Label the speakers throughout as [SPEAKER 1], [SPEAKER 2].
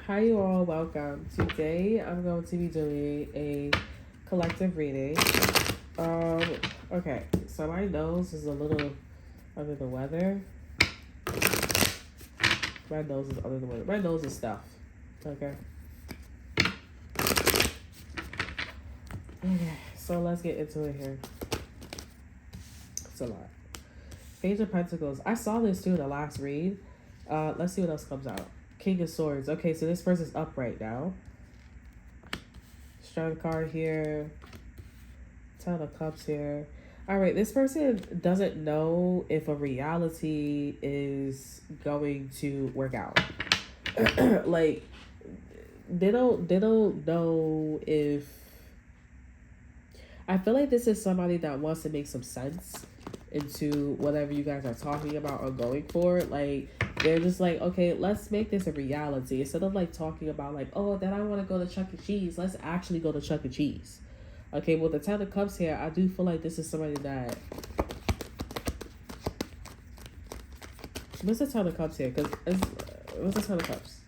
[SPEAKER 1] Hi, you all. Welcome. Today, I'm going to be doing a collective reading. Um, okay, so my nose is a little under the weather. My nose is under the weather. My nose is stuffed. Okay. Okay, so let's get into it here. It's a lot. Page of Pentacles. I saw this too in the last read. Let's see what else comes out. King of Swords. Okay, so this person's up right now. Strength card here. Ten of Cups here. All right, this person doesn't know if a reality is going to work out. Like they don't know if. I feel like this is somebody that wants to make some sense into whatever you guys are talking about or going for. Like they're just like, okay, let's make this a reality instead of like talking about like, oh, then I want to go to Chuck E. Cheese. Let's actually go to Chuck E. Cheese. Okay, with the Ten of Cups here, I do feel like this is somebody that. What's the Ten of Cups here? What's the Ten of Cups?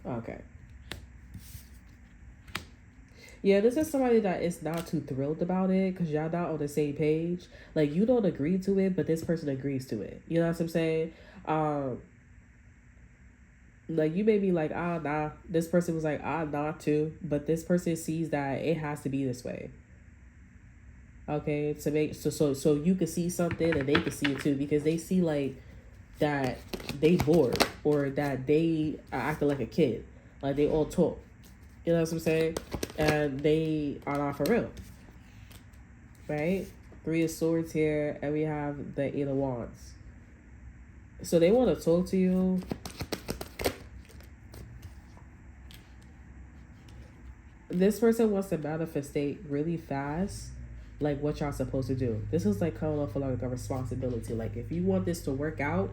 [SPEAKER 1] Oh, okay. Yeah, this is somebody that is not too thrilled about it because y'all not on the same page. Like you don't agree to it, but this person agrees to it. You know what I'm saying? Like you may be like, ah, nah. This person was like, ah, nah, too. But this person sees that it has to be this way. Okay, to make so you can see something and they can see it too because they see like that they bored or that they are acting like a kid, like they all talk. You know what I'm saying? And they are not for real, right? Three of Swords here, and we have the Eight of Wands. So they want to talk to you. This person wants to manifestate really fast, like what y'all supposed to do. This is like coming off of like a responsibility. Like if you want this to work out,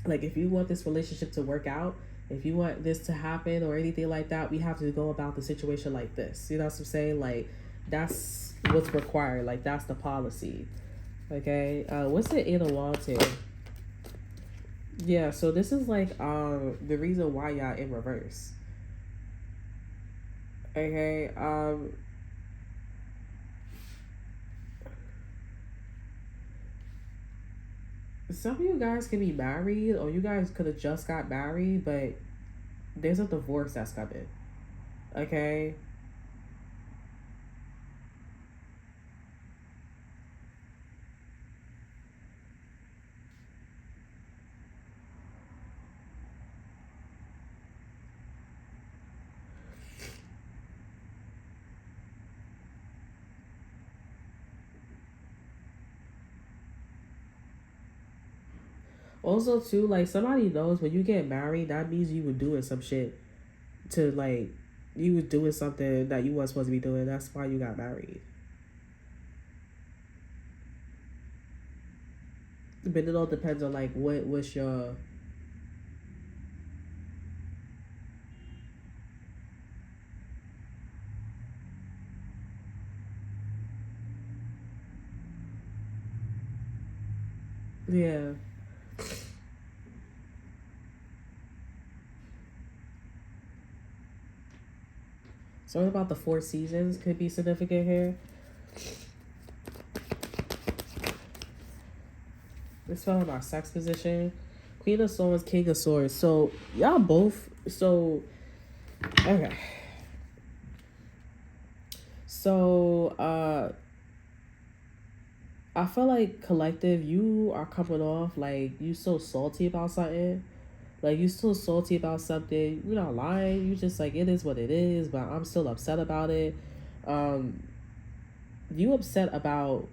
[SPEAKER 1] like if you want this relationship to work out, if you want this to happen or anything like that, we have to go about the situation like this. You know what I'm saying? Like that's what's required. Like that's the policy. Okay. What's the Eight of Wands here? Yeah. So this is like the reason why y'all in reverse. Okay. Some of you guys can be married, or you guys could have just got married, but there's a divorce that's coming. Okay. Also, too, like somebody knows when you get married, that means you were doing some shit to like you was doing something that you weren't supposed to be doing. That's why you got married. But it all depends on like what's your. Yeah. So what about the Four Seasons could be significant here. This fell in our sex position. Queen of Swords, King of Swords. So y'all both. So okay. So I feel like collective, you are coming off like you so salty about something. Like you still salty about something. You're not lying. You just like it is what it is, but I'm still upset about it. Um, you upset about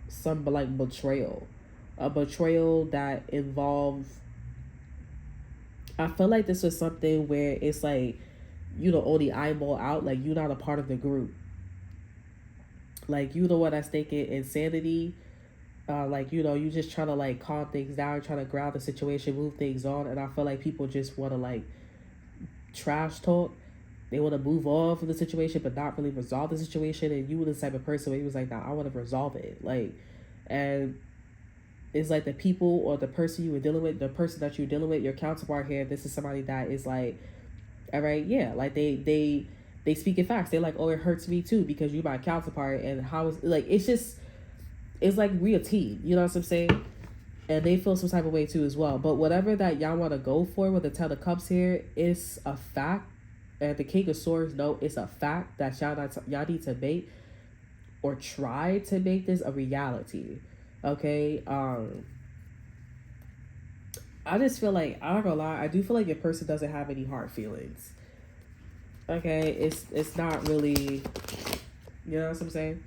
[SPEAKER 1] some like betrayal, a betrayal that involved. I feel like this was something where it's like you the only eyeball out. Like you're not a part of the group. Like you the one that's thinking insanity. Like you just trying to like calm things down, trying to ground the situation, move things on, and I feel like people just want to like trash talk. They want to move on from the situation, but not really resolve the situation. And you were the type of person where he was like, "Nah, I want to resolve it." Like, and It's like the people or the person you were dealing with, the person that you're dealing with, your counterpart here. This is somebody that is like, all right, yeah, like they speak in facts. They're like, oh, it hurts me too because you're my counterpart, and how is like it's just it's like we a team. You know what I'm saying? And they feel some type of way too as well. But whatever that y'all want to go for with the Ten of Cups here is a fact, and the King of Swords know it's a fact that y'all need to make or try to make this a reality. Okay. I just feel like I'm not gonna lie. I do feel like your person doesn't have any hard feelings. Okay, it's not really, you know what I'm saying?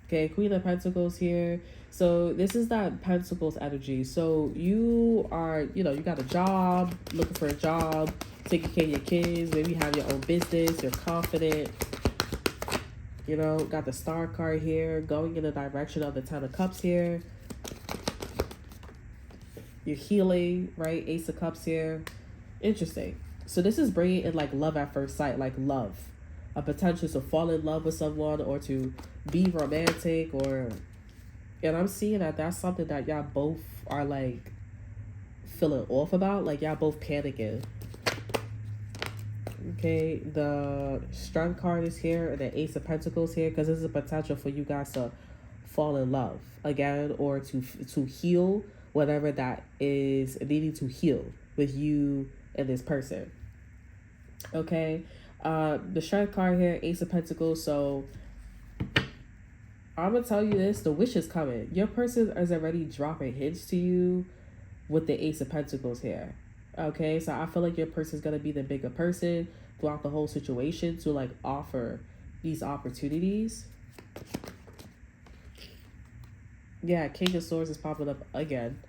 [SPEAKER 1] Okay, Queen of Pentacles here. So this is that Pentacles energy. So you are, you know, you got a job, looking for a job, taking care of your kids, maybe you have your own business, you're confident. You know, got the Star card here, going in the direction of the Ten of Cups here. You're healing, right? Ace of Cups here. Interesting. So this is bringing in like love at first sight, like love. A potential to fall in love with someone or to be romantic, or and I'm seeing that that's something that y'all both are like feeling off about, like y'all both panicking. Okay, the Strength card is here and the Ace of Pentacles here because this is a potential for you guys to fall in love again or to heal whatever that is needing to heal with you and this person. Okay, the Strength card here, Ace of Pentacles. So I'm gonna tell you this: the wish is coming. Your person is already dropping hints to you with the Ace of Pentacles here. Okay, so I feel like your person is gonna be the bigger person throughout the whole situation to like offer these opportunities. Yeah, King of Swords is popping up again.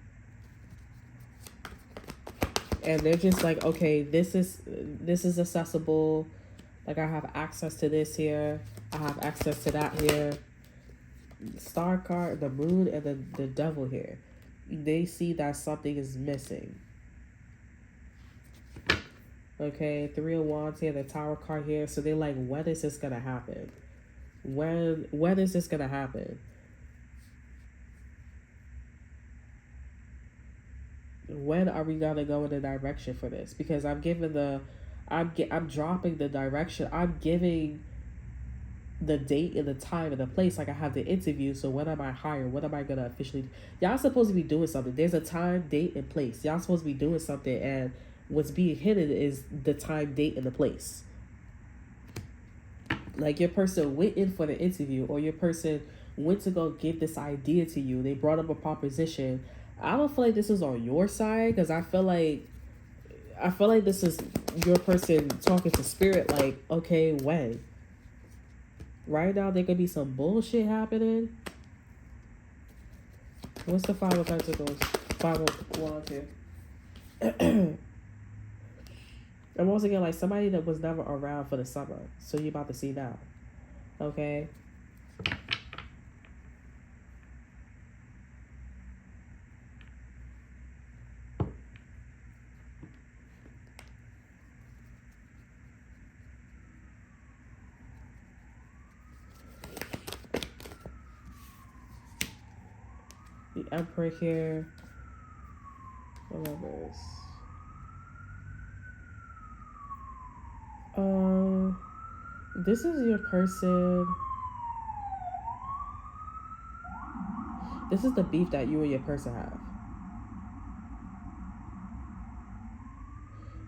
[SPEAKER 1] And they're just like, okay, this is accessible. Like I have access to this here. I have access to that here. Star card, the moon, and the devil here. They see that something is missing. Okay, Three of Wands here, the Tower card here. So they're like, when is this gonna happen? When is this gonna happen? When are we gonna go in the direction for this? Because I'm giving I'm dropping the direction. I'm giving the date and the time and the place. Like I have the interview. So when am I hired? When am I gonna officially? Y'all supposed to be doing something. There's a time, date, and place. Y'all supposed to be doing something, and what's being hidden is the time, date, and the place. Like your person went in for the interview, or your person went to go give this idea to you. They brought up a proposition. I don't feel like this is on your side because I feel like this is your person talking to spirit. Like, okay, when? Right now, there could be some bullshit happening. What's the Five of Pentacles? Five of Wands here. And once again, like somebody that was never around for the summer. So you're about to see now. Okay? The Emperor here. Whatever. This is your person. This is the beef that you and your person have.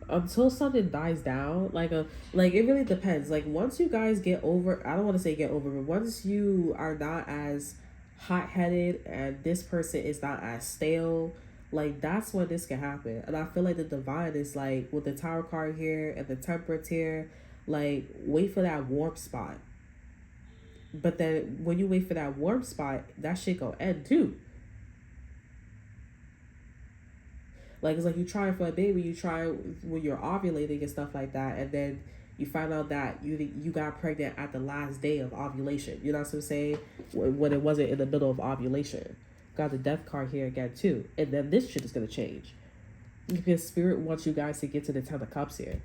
[SPEAKER 1] Until something dies down, like it really depends. Like once you guys get over, I don't want to say get over, but once you are not as hot-headed and this person is not as stale, like that's when this can happen. And I feel like the divine is like with the Tower card here and the Temperance here, like wait for that warm spot. But then when you wait for that warm spot, that shit gonna end too. Like it's like you try for a baby, you try when you're ovulating and stuff like that, and then you find out that you got pregnant at the last day of ovulation. You know what I'm saying? When it wasn't in the middle of ovulation. Got the Death card here again too, and then this shit is gonna change because Spirit wants you guys to get to the Ten of Cups here,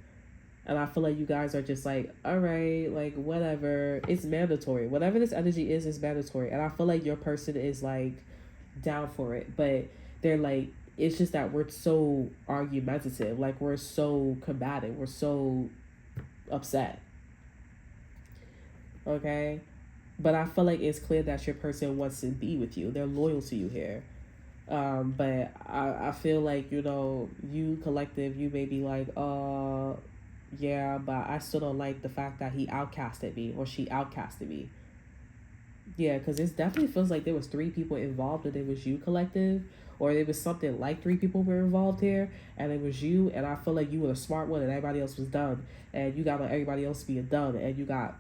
[SPEAKER 1] and I feel like you guys are just like, all right, like whatever. It's mandatory. Whatever this energy is mandatory, and I feel like your person is like down for it, but they're like, it's just that we're so argumentative, like we're so combative, we're so upset. Okay, but I feel like it's clear that your person wants to be with you. They're loyal to you here. But I feel like, you collective, you may be like, yeah, but I still don't like the fact that he outcasted me or she outcasted me. Yeah, because it definitely feels like there was three people involved and it was you collective, or it was something like three people were involved here and it was you, and I feel like you were the smart one and everybody else was dumb, and you got everybody else being dumb, and you got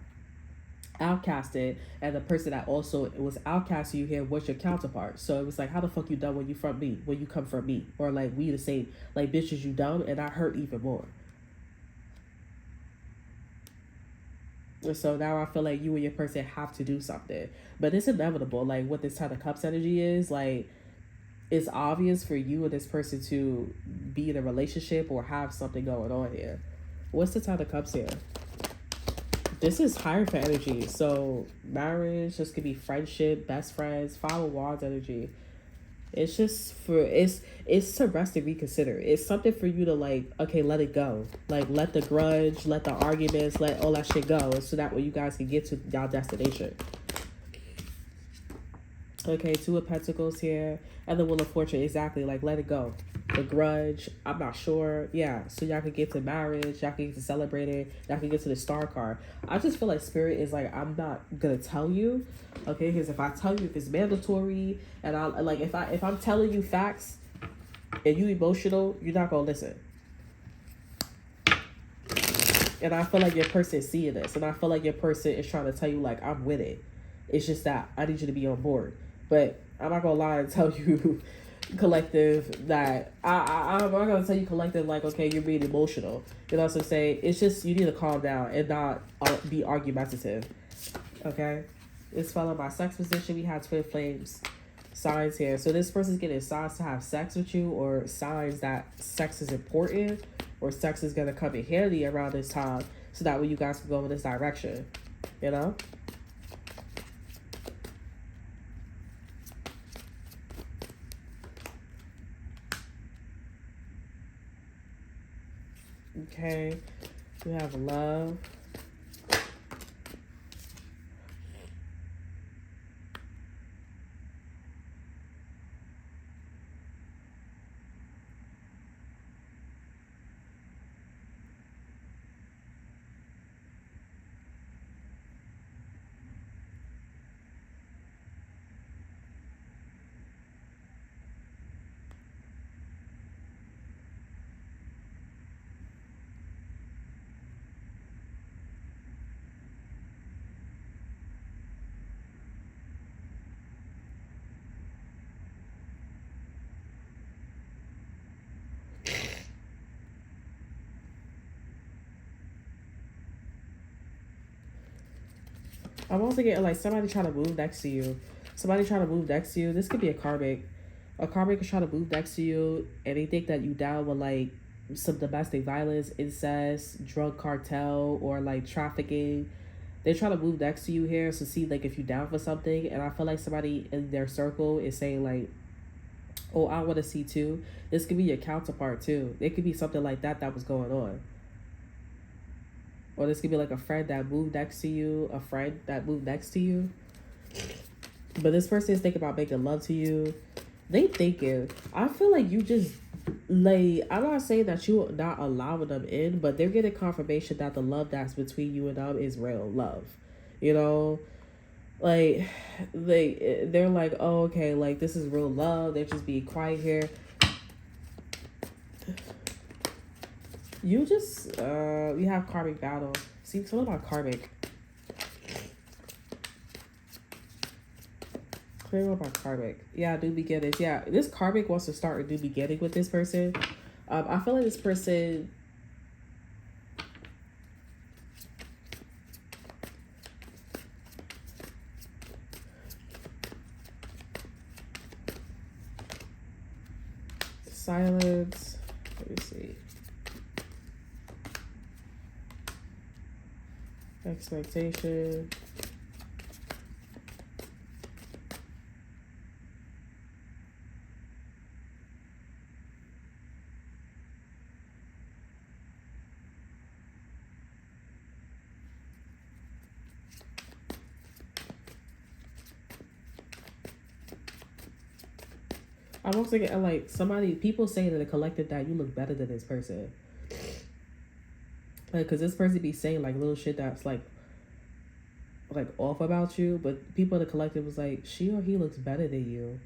[SPEAKER 1] outcasted, and the person that also was outcasting you here was your counterpart. So it was like, how the fuck you dumb when you from me, when you come from me, or like we the same, like bitches you dumb, and I hurt even more. So now I feel like you and your person have to do something, but it's inevitable. Like what this Ten of Cups energy is, like it's obvious for you and this person to be in a relationship or have something going on here. What's the Ten of Cups here? This is Hierophant energy. So marriage, this could be friendship, best friends, Five of Wands energy. It's just it's to rest and reconsider. It's something for you to like, okay, let it go. Like let the grudge, let the arguments, let all that shit go. So that way you guys can get to y'all destination. Okay, Two of Pentacles here. And the Wheel of Fortune, exactly. Like let it go. The grudge, I'm not sure. Yeah, so y'all can get to marriage, y'all can get to celebrating, y'all can get to the Star card. I just feel like Spirit is like, I'm not gonna tell you, okay? Because if I tell you, if it's mandatory, and I like, if I'm telling you facts and you emotional, you're not gonna listen. And I feel like your person is seeing this, and I feel like your person is trying to tell you like, I'm with it. It's just that I need you to be on board. But I'm not gonna lie and tell you collective that I'm not gonna tell you collective like, okay, you're being emotional. You know what I'm saying? It's just you need to calm down and not be argumentative. Okay, it's followed by sex position. We have twin flames signs here. So this person's getting signs to have sex with you, or signs that sex is important, or sex is gonna come in handy around this time, so that way you guys can go in this direction. You know. Okay, we have love. I'm also getting like somebody trying to move next to you. Somebody trying to move next to you. This could be a karmic. A karmic is trying to move next to you, and they think that you down with like some domestic violence, incest, drug cartel, or like trafficking. They're trying to move next to you here to see like if you down for something. And I feel like somebody in their circle is saying like, oh, I want to see too. This could be your counterpart too. It could be something like that was going on. Or this could be like a friend that moved next to you, a friend that moved next to you. But this person is thinking about making love to you. They thinking, I feel like you just, like, I'm not saying that you're not allowing them in, but they're getting confirmation that the love that's between you and them is real love. You know? Like, they're like, oh, okay, like, this is real love. They're just being quiet here. You just, you have karmic battle. See, tell about karmic. Clear up our karmic. Yeah, new beginnings. Yeah, this karmic wants to start a new beginning with this person. I feel like this person... Silence. Let me see. Expectation. I'm also getting like people saying in the collective that you look better than this person. Like, cause this person be saying like little shit that's like off about you, but people in the collective was like, she or he looks better than you.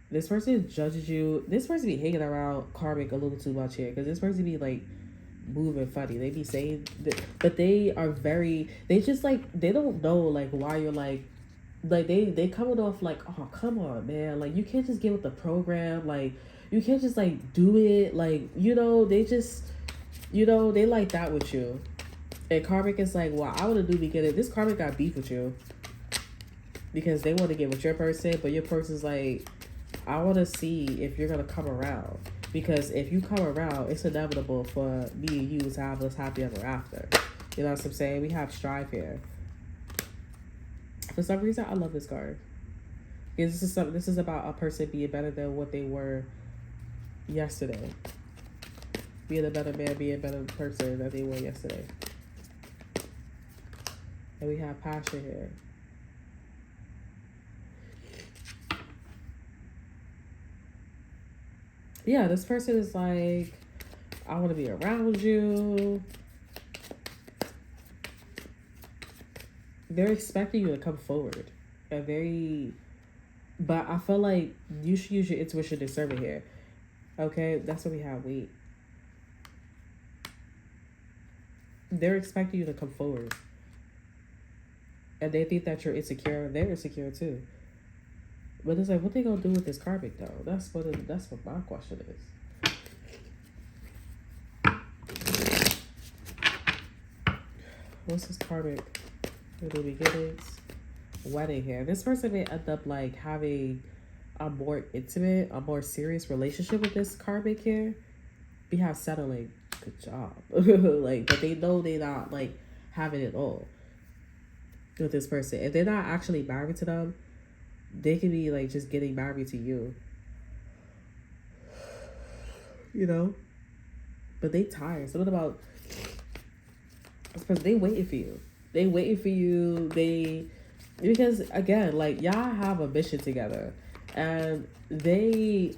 [SPEAKER 1] This person judges you. This person be hanging around karmic a little too much here, because this person be like moving funny. They be saying that, but they are very. They just like they don't know like why you're like they coming off like, oh come on man, like you can't just get with the program, like you can't just like do it, like they just they like that with you. And karmic is like, well, I want to do beginning. This karmic got beef with you because they want to get with your person, but your person's like, I want to see if you're gonna come around, because if you come around, it's inevitable for me and you to have this happy ever after. You know what I'm saying? We have strive here. For some reason, I love this card. Because this is about a person being better than what they were yesterday. Being a better man, being a better person than they were yesterday. And we have passion here. Yeah, this person is like, I want to be around you. They're expecting you to come forward. But I feel like you should use your intuition discernment here. Okay, that's what we have. Wait. They're expecting you to come forward. And they think that you're insecure. They're insecure too. But it's like, what they gonna do with this karmic though? That's what my question is. What's this karmic? Little beginnings. Wedding here. This person may end up like having a more intimate, a more serious relationship with this karmic here. We have settling. Good job. Like, but they know they're not like having it all with this person. If they're not actually married to them, they could be like just getting married to you. But they tired. Something about this person, they waiting for you. They waiting for you. Because again, like y'all have a mission together, and y'all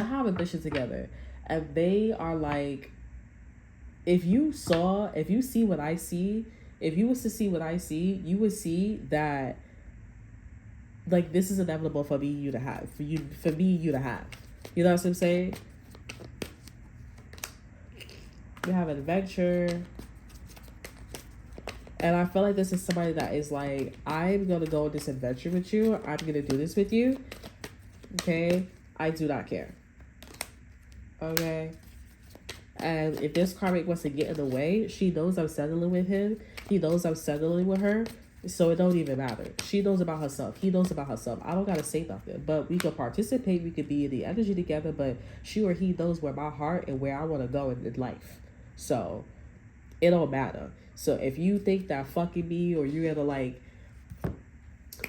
[SPEAKER 1] have a mission together, and they are like, if you see what I see, if you was to see what I see, you would see that like this is inevitable for you to have. You to have. You know what I'm saying? We have an adventure. And I feel like this is somebody that is like, I'm going to go on this adventure with you. I'm going to do this with you. Okay? I do not care. Okay? And if this karmic wants to get in the way, she knows I'm settling with him. He knows I'm settling with her. So it don't even matter. She knows about herself. He knows about herself. I don't got to say nothing. But we could participate. We could be in the energy together. But she or he knows where my heart and where I want to go in life. So it don't matter. So if you think that fucking me, or you're gonna like,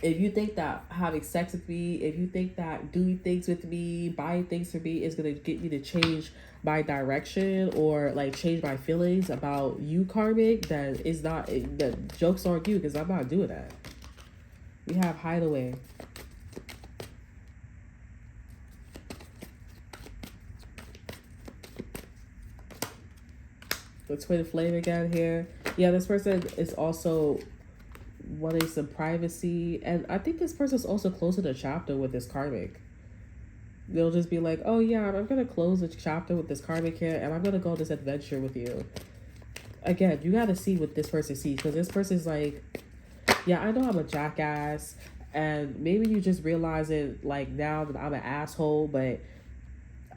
[SPEAKER 1] if you think that having sex with me, if you think that doing things with me, buying things for me is gonna get me to change my direction or like change my feelings about you, karmic, then it's not, the joke's on you, because I'm not doing that. We have hideaway. The twin flame again here. Yeah, this person is also wanting some privacy, and I think this person's also closing a chapter with this karmic. They'll just be like, oh yeah, I'm gonna close a chapter with this karmic here, and I'm gonna go on this adventure with you. Again, you gotta see what this person sees, because this person's like, yeah, I know I'm a jackass, and maybe you just realize it like now that I'm an asshole, but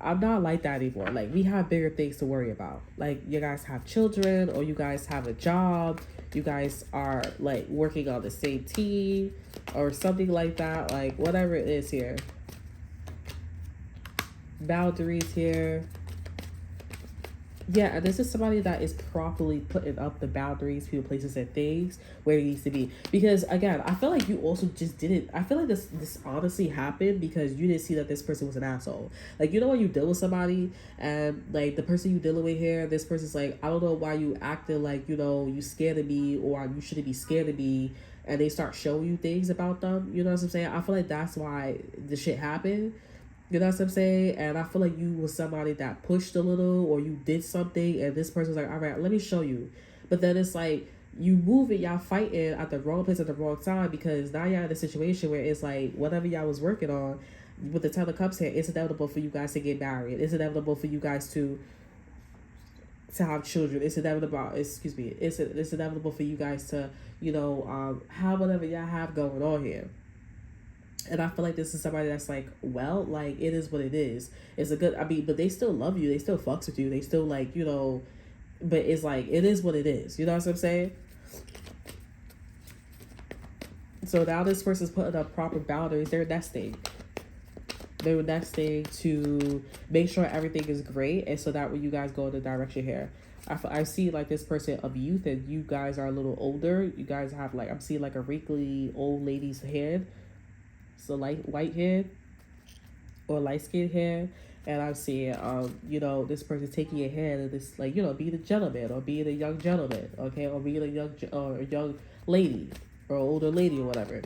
[SPEAKER 1] I'm not like that anymore. Like, we have bigger things to worry about. Like, you guys have children, or you guys have a job, you guys are like working on the same team or something like that. Like, whatever it is here. Boundaries here. Yeah, and this is somebody that is properly putting up the boundaries, people, places, and things where it needs to be. Because again, I feel like you also just didn't. I feel like this honestly happened because you didn't see that this person was an asshole. Like, when you deal with somebody and like the person you dealing with here, this person's like, I don't know why you acting like you scared of me, or you shouldn't be scared of me. and they start showing you things about them. You know what I'm saying? I feel like that's why the shit happened. You know what I'm saying? And I feel like you was somebody that pushed a little, or you did something, and this person's like, all right, let me show you. But then it's like, you move it, y'all fighting at the wrong place at the wrong time, because now y'all in a situation where it's like, whatever y'all was working on with the Ten of Cups here, it's inevitable for you guys to get married. It's inevitable for you guys to have children. It's inevitable. Excuse me. It's inevitable for you guys to, have whatever y'all have going on here. And I feel like this is somebody that's like, well, like, it is what it is. It's a good, I mean, but they still love you. They still fucks with you. They still, like, but it's like, it is what it is. You know what I'm saying? So now this person's putting up proper boundaries. They're nesting. They're nesting to make sure everything is great. And so that when you guys go in the direction here. I see like this person of youth, and you guys are a little older. You guys have like, I'm seeing like a wrinkly old lady's head. So light white hair or light skinned hair, and I'm seeing this person taking your hand and this like being a gentleman or being a young gentleman, okay, or being a young lady or older lady or whatever,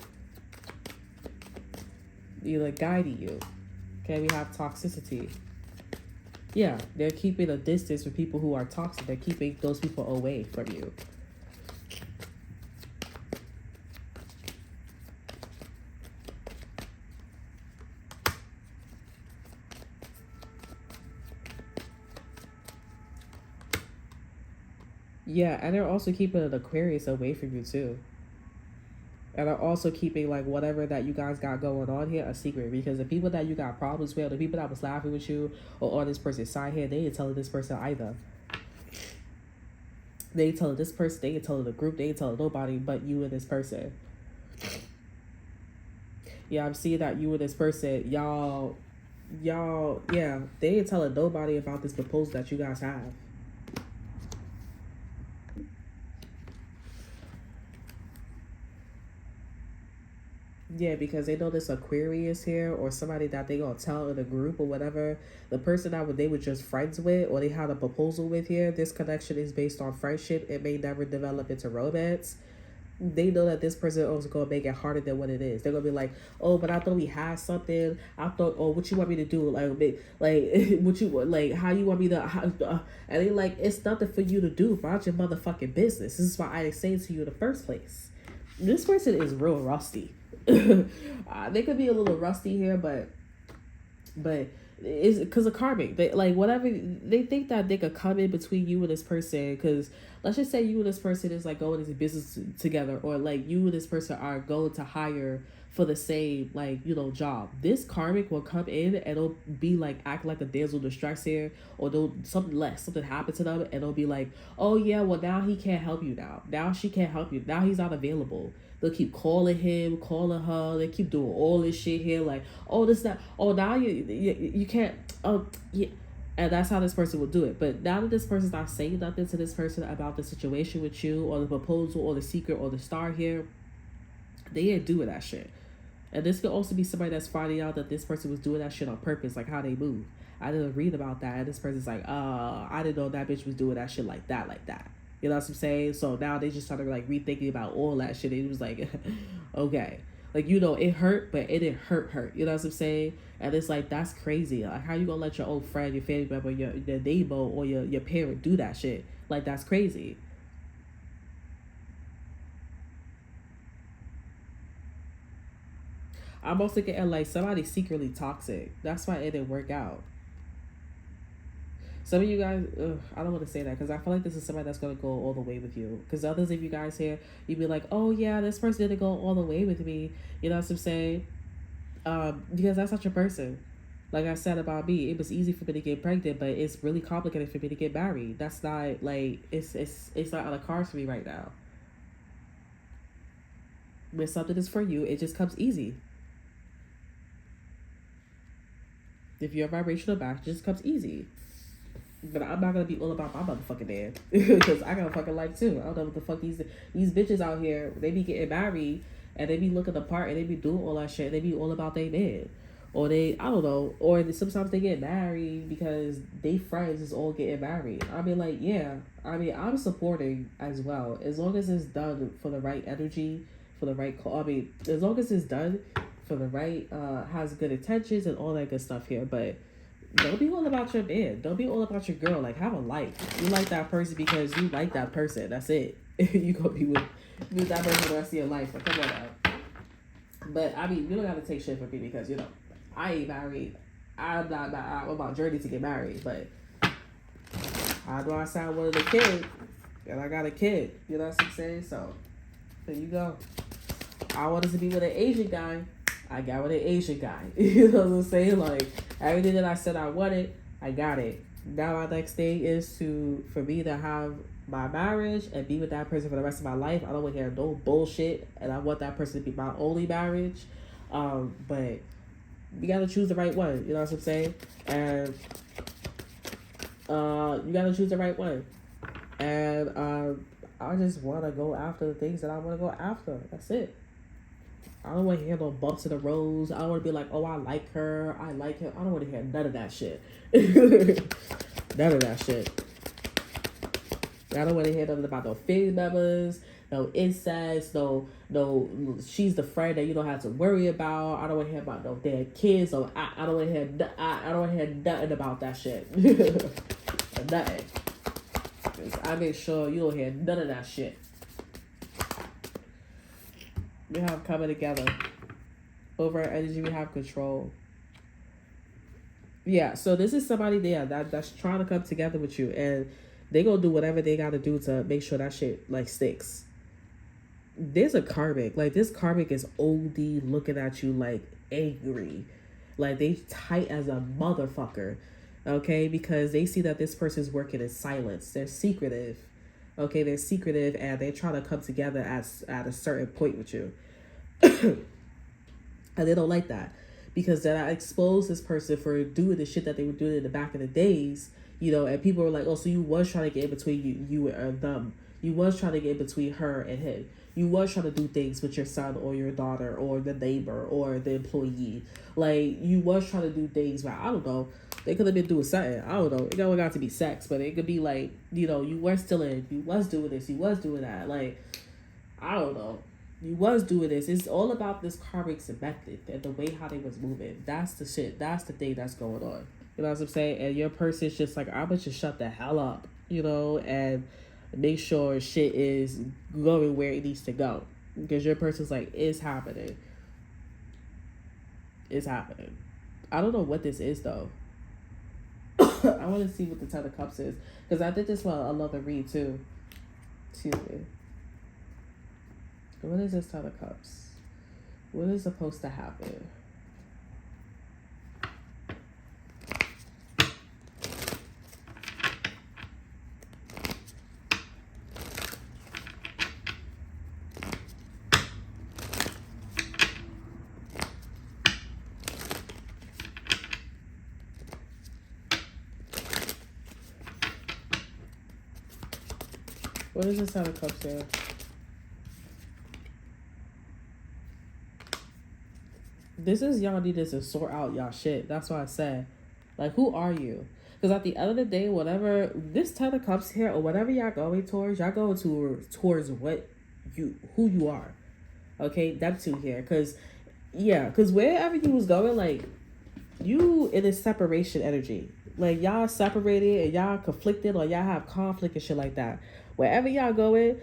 [SPEAKER 1] guiding you. Okay, we have toxicity. Yeah, they're keeping a distance from people who are toxic. They're keeping those people away from you. Yeah, and they're also keeping an Aquarius away from you too. And are also keeping like whatever that you guys got going on here a secret, because the people that you got problems with, the people that was laughing with you or on this person's side here, they ain't telling this person either. They ain't telling this person, they ain't telling the group, they ain't telling nobody but you and this person. Yeah, I'm seeing that you and this person, y'all, yeah, they ain't telling nobody about this proposal that you guys have. Yeah, because they know this Aquarius here, or somebody that they gonna tell in a group or whatever. The person that they were just friends with, or they had a proposal with here, this connection is based on friendship. It may never develop into romance. They know that this person is gonna make it harder than what it is. They're gonna be like, oh, but I thought we had something. I thought, oh, what you want me to do? Like what you like? How you want me to? And they like, it's nothing for you to do. Mind your motherfucking business. This is why I didn't say it to you in the first place. This person is real rusty. They could be a little rusty here, but it's because of karmic. They like whatever they think that they could come in between you and this person. Because let's just say you and this person is like going into business together, or like you and this person are going to hire for the same job. This karmic will come in and it'll be like act like a damsel in distress here, or they'll something happened to them, and they'll be like, oh yeah, well now he can't help you now she can't help you now, he's not available. They'll keep calling him, calling her. They keep doing all this shit here, like, oh, this, that. Oh, now you can't. Oh, yeah. And that's how this person will do it. But now that this person's not saying nothing to this person about the situation with you, or the proposal, or the secret, or the star here, they ain't doing that shit. And this could also be somebody that's finding out that this person was doing that shit on purpose, like how they move. I didn't read about that, and this person's like, I didn't know that bitch was doing that shit like that. You know what I'm saying? So now they just started like rethinking about all that shit. It was like, okay. Like, it hurt, but it didn't hurt. You know what I'm saying? And it's like, that's crazy. Like, how you gonna let your old friend, your family member, your neighbor, or your parent do that shit? Like, that's crazy. I'm also getting like somebody secretly toxic. That's why it didn't work out. Some of you guys, I don't want to say that, because I feel like this is somebody that's going to go all the way with you. Because others of you guys here, you'd be like, oh yeah, this person didn't go all the way with me. You know what I'm saying? Because that's not your person. Like I said about me, it was easy for me to get pregnant, but it's really complicated for me to get married. That's not like, it's not on the cards for me right now. When something is for you, it just comes easy. If you're a vibrational match, it just comes easy. But I'm not gonna be all about my motherfucking man, because I got a fucking life too. I don't know what the fuck these bitches out here. They be getting married and they be looking the part and they be doing all that shit. They be all about their man, or I don't know, or sometimes they get married because they friends is all getting married. I mean, I'm supporting as well, as long as it's done for the right energy, for the right call. I mean, as long as it's done for the right, has good intentions and all that good stuff here. But don't be all about your man. Don't be all about your girl. Like, have a life. You like that person because you like that person. That's it. You gonna be with that person for the rest of your life. Like, come on now. But I mean, you don't gotta take shit from me because I ain't married. I'm not. I'm about journey to get married. But I know I sound one of the kids, and I got a kid. You know what I'm saying? So there you go. I wanted to be with an Asian guy. I got with an Asian guy. You know what I'm saying? Like, everything that I said I wanted, I got it. Now my next thing is for me to have my marriage and be with that person for the rest of my life. I don't want to hear no bullshit, and I want that person to be my only marriage. But you gotta choose the right one. You know what I'm saying? And you gotta choose the right one. And I just want to go after the things that I want to go after. That's it. I don't want to hear no bumps in the roads. I don't want to be like, oh, I like her, I like him. I don't want to hear none of that shit. None of that shit. I don't want to hear nothing about no family members, no incest, no, she's the friend that you don't have to worry about. I don't want to hear about no damn kids. So I don't want to hear. I don't want to hear nothing about that shit. Nothing. I make sure you don't hear none of that shit. We have coming together. Over our energy, we have control. Yeah, so this is somebody there that's trying to come together with you, and they gonna do whatever they gotta do to make sure that shit like sticks. There's a karmic. Like, this karmic is OD looking at you like angry. Like, they tight as a motherfucker. Okay, because they see that this person's working in silence. They're secretive. Okay, they're secretive, and they're trying to come together at a certain point with you. And they don't like that. Because then I exposed this person for doing the shit that they were doing in the back of the days, and people were like, oh, so you was trying to get in between you and them. You was trying to get in between her and him. You was trying to do things with your son or your daughter or the neighbor or the employee. Like, you was trying to do things, but I don't know. They could have been doing something. I don't know. It don't got to be sex, but it could be like, you were still in. You was doing this. You was doing that. Like, I don't know. You was doing this. It's all about this karmic method and the way how they was moving. That's the shit. That's the thing that's going on. You know what I'm saying? And your person's just like, I'm gonna just shut the hell up, and make sure shit is going where it needs to go. Because your person's like, it's happening. It's happening. I don't know what this is though. I want to see what the Ten of Cups is, because I did this one another read too. Excuse me. What is this Ten of Cups? What is supposed to happen? What is this Ten of Cups here? This is y'all needed to sort out y'all shit. That's what I said. Like, who are you? Because at the end of the day, whatever this Ten of Cups here or whatever y'all going towards, y'all going towards who you are. Okay, Neptune here. Because wherever you was going, like, you in a separation energy. Like, y'all separated and y'all conflicted or y'all have conflict and shit like that. Wherever y'all going,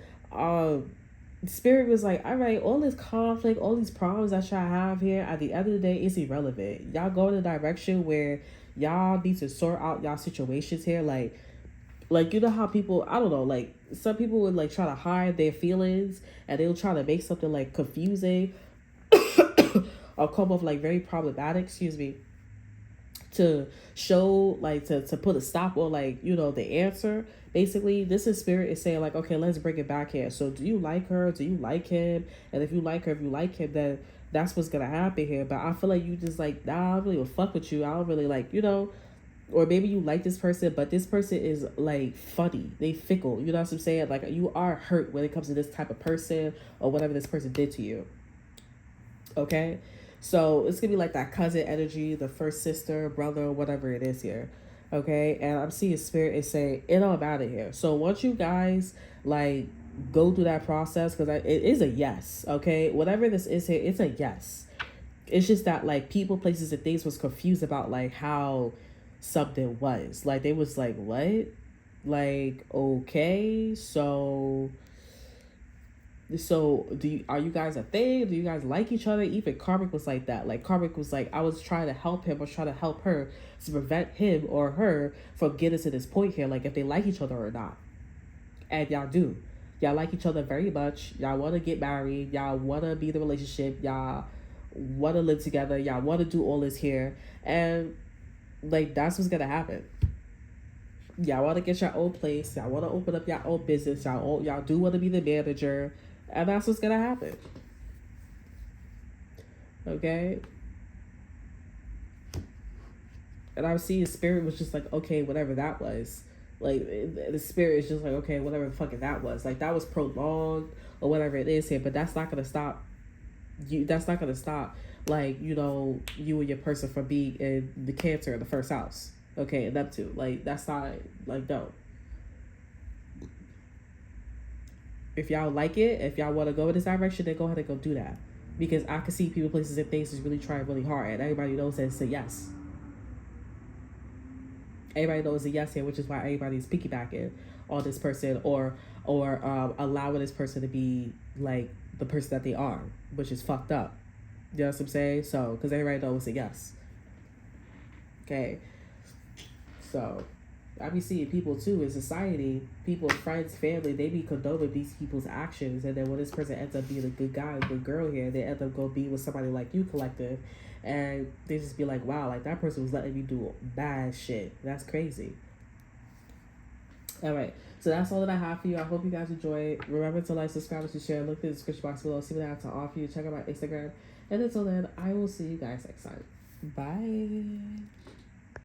[SPEAKER 1] Spirit was like, all right, all this conflict, all these problems that y'all have here, at the end of the day, it's irrelevant. Y'all go in a direction where y'all need to sort out y'all situations here. Like, you know how people, I don't know, like, some people would, like, try to hide their feelings, and they'll try to make something, like, confusing or come off, like, very problematic, to show, like, to put a stop on, like, the answer. Basically, this is Spirit is saying, like, okay, let's bring it back here. So do you like her? Do you like him? And if you like her, if you like him, then that's what's gonna happen here. But I feel like you just like, nah, I don't really fuck with you. I don't really like, or maybe you like this person, but this person is like funny. They fickle. You know what I'm saying? Like, you are hurt when it comes to this type of person or whatever this person did to you. Okay? So it's gonna be like that cousin energy, the first sister, brother, whatever it is here. Okay, and I'm seeing Spirit is saying it all out of here. So once you guys like go through that process, because it is a yes. Okay, whatever this is here, it's a yes. It's just that like people, places, and things was confused about like how something was. Like they was like, what? Like, okay, so are you guys a thing? Do you guys like each other? Even Karmic was like that. Like Karmic was like, I was trying to help him, I was trying to help her to prevent him or her from getting to this point here, like if they like each other or not. And y'all do. Y'all like each other very much. Y'all want to get married. Y'all want to be in the relationship. Y'all want to live together. Y'all want to do all this here. And like that's what's gonna happen. Y'all want to get your own place. Y'all want to open up your own business. Y'all do want to be the manager. And that's what's gonna happen. Okay? And I was seeing spirit was just like, okay, whatever that was. Like the spirit is just like, okay, whatever fucking that was. Like that was prolonged or whatever it is here, but that's not gonna stop you. That's not gonna stop like, you know, you and your person from being in the Cancer in the first house. Okay, and Neptune. Like that's not like no. If y'all like it, if y'all want to go in this direction, then go ahead and go do that. Because I can see people, places, and things is really trying really hard, and everybody knows that it's a yes. Everybody knows a yes here, which is why everybody's piggybacking on this person or allowing this person to be like the person that they are, which is fucked up. You know what I'm saying? So, because everybody knows a yes. Okay. So, I be seeing people too in society, people, friends, family, they be condoning these people's actions, and then when this person ends up being a good guy, a good girl here, they end up go be with somebody like you, collective, and they just be like, wow, like that person was letting me do bad shit. That's crazy. All right, so that's all that I have for you. I hope you guys enjoy it. Remember to like, subscribe, and share. Look in the description box below, see what I have to offer you. Check out my Instagram, and until then, I will see you guys next time. Bye.